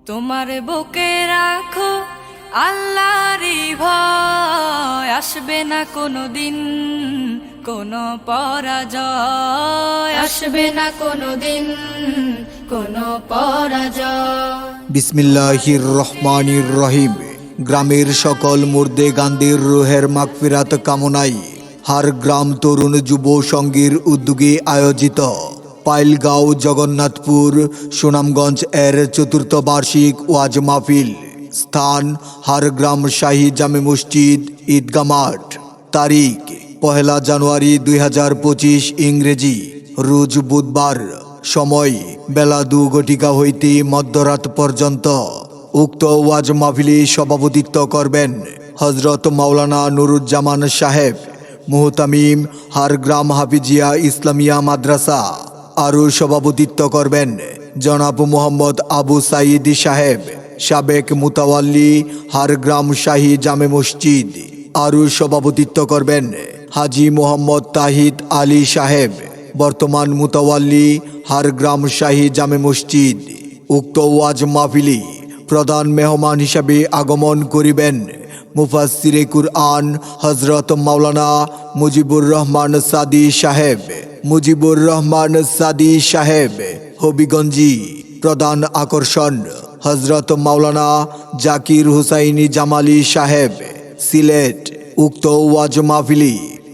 তোমার বুকে রাখো আল্লাহরই ভয়, আসবে না কোনো দিন কোনো পরাজয়, আসবে না কোনো দিন কোনো পরাজয়। বিসমিল্লাহির রহমানির রহিম। গ্রামের সকল মুর্দে গান্ধীর রুহের মাগফিরাত কামনায় হার গ্রাম তরুণ যুব সংঘের উদ্যোগে আয়োজিত পাইলগাঁও জগন্নাথপুর সুনামগঞ্জ এর চতুর্থ বার্ষিক ওয়াজ মাহফিল। স্থান হার গ্রাম শাহী জামে মসজিদ ঈদগাহ মাঠ। তারিখ 1 জানুয়ারি 2025 ইংরেজি, রোজ বুধবার। সময় বেলা 2 হইতে মধ্যরাত পর্যন্ত। উক্ত ওয়াজ মাহফিলে সভাপতিত্ব করবেন হজরত মাওলানা নুরুজ্জামান সাহেব, মুহতামিম হারগ্রাম হাফিজিয়া ইসলামিয়া মাদ্রাসা। আরও সভাপতিত্ব করবেন জনাব মোহাম্মদ আবু সাইদ সাহেব, সাবেক মুতাওয়াল্লি হারগ্রাম শাহী জামে মসজিদ। আরও সভাপতিত্ব করবেন হাজি মোহাম্মদ তাহিদ আলী সাহেব, বর্তমান মুতাওয়াল্লি হারগ্রাম শাহী জামে মসজিদ। উক্ত ওয়াজ মাহফিলে প্রধান মেহমান হিসাবে আগমন করিবেন মুফাসসিরে কুরআন হজরত মাওলানা মুজিবুর রহমান সাদি সাহেব, মুজিবুর রহমান সাদি সাহেব হবিগঞ্জি। প্রধান আকর্ষণ হজরত মাওলানা জাকির হুসাইনি জামালি সাহেব, সিলেট। উক্ত ওয়াজ মাহফিলে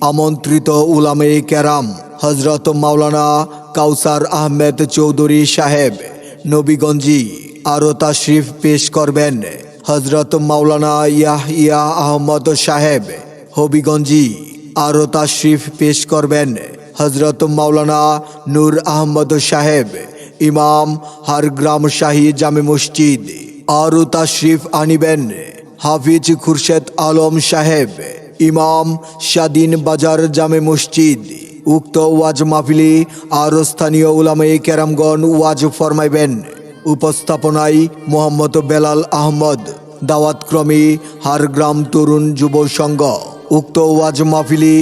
আমন্ত্রিত উলামে কেরাম হজরত মাওলানা কাউসার আহমেদ চৌধুরী সাহেব, নবীগঞ্জি। আরও তাশরিফ পেশ করবেন হজরত মাওলানা ইয়াহিয়া আহমদ সাহেব, হবিগঞ্জি। আরও তাশরিফ পেশ করবেন হজরত মাওলানা নূর আহমদ সাহেব, ইমাম হারগ্রাম শাহী জামে মসজিদ। আরও তাশরিফ আনিবেন হাফিজ খুরশেদ আলম সাহেব, ইমাম স্বাধীন বাজার জামে মসজিদ। উক্ত ওয়াজ মাহফিলে আরও স্থানীয় উলামায়ে কেরামগণ ওয়াজ ফরমাইবেন। উপস্থাপনায় মোহাম্মদ বেলাল আহমদ, দাওয়াতক্রমে হারগ্রাম তরুণ যুব সংঘ। উক্ত ওয়াজ মাহফিলে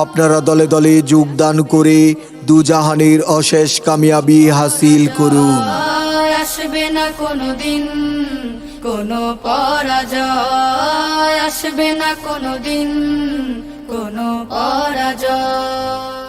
আপনারা দলে দলে যোগদান করে দুজাহানের অশেষ কামিয়াবি হাসিল করুন। আসবে না কোনো দিন কোনো পরাজয়, আসবে না কোনো দিন কোনো পরাজয়।